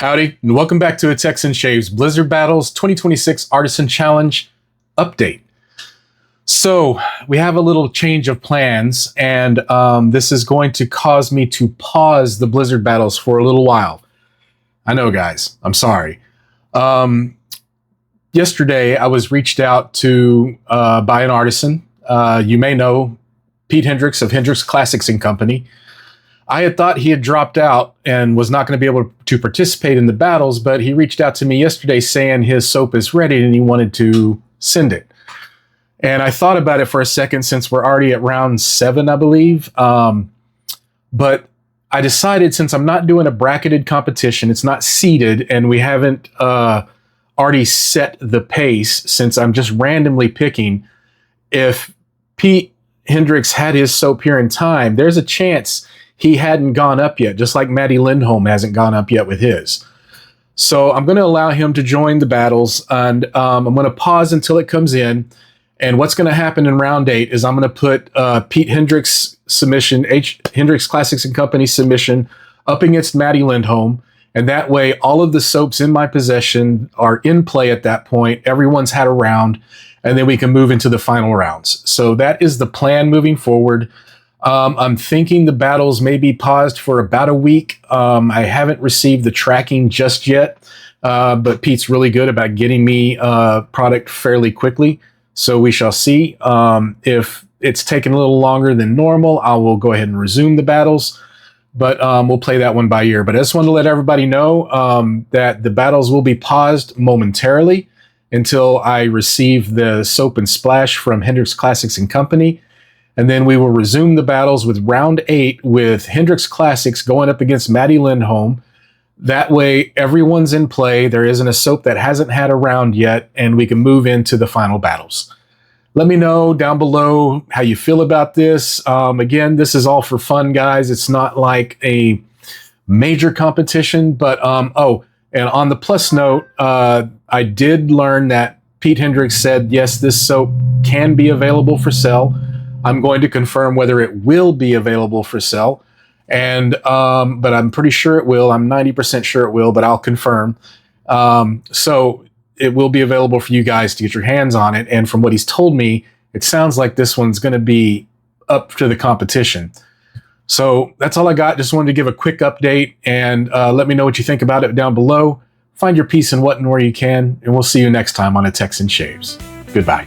Howdy, and welcome back to a Texan Shaves Blizzard Battles 2026 Artisan Challenge update. So we have a little change of plans, and this is going to cause me to pause the Blizzard Battles for a little while. I know, guys, I'm sorry. Yesterday, I was reached out to by an artisan. You may know Pete Hendricks of Hendricks Classics and Company. I had thought he had dropped out and was not going to be able to participate in the battles, but he reached out to me yesterday saying his soap is ready and he wanted to send it. And I thought about it for a second since we're already at round 7, I believe. But I decided, since I'm not doing a bracketed competition, it's not seeded, and we haven't already set the pace, since I'm just randomly picking, if Pete Hendricks had his soap here in time, there's a chance he hadn't gone up yet, just like Maddie Lindholm hasn't gone up yet with his. So I'm going to allow him to join the battles, and I'm going to pause until it comes in. And what's going to happen in round 8 is I'm going to put Pete Hendricks' submission, Hendricks Classics and Company submission, up against Maddie Lindholm. And that way, all of the soaps in my possession are in play at that point. Everyone's had a round, and then we can move into the final rounds. So that is the plan moving forward. I'm thinking the battles may be paused for about a week. I haven't received the tracking just yet, but Pete's really good about getting me product fairly quickly. So we shall see. If it's taken a little longer than normal, I will go ahead and resume the battles, but we'll play that one by ear. But I just wanted to let everybody know that the battles will be paused momentarily until I receive the soap and splash from Hendricks Classics and Company. And then we will resume the battles with round 8 with Hendricks Classics going up against Maddie Lindholm. That way, everyone's in play. There isn't a soap that hasn't had a round yet, and we can move into the final battles. Let me know down below how you feel about this. Again, this is all for fun, guys. It's not like a major competition, but oh, and on the plus note, I did learn that Pete Hendricks said, yes, this soap can be available for sale. I'm going to confirm whether it will be available for sale, and but I'm pretty sure it will. I'm 90% sure it will, but I'll confirm. So it will be available for you guys to get your hands on it. And from what he's told me, it sounds like this one's going to be up to the competition. So that's all I got. Just wanted to give a quick update, and let me know what you think about it down below. Find your peace in what and where you can, and we'll see you next time on A Texan Shaves. Goodbye.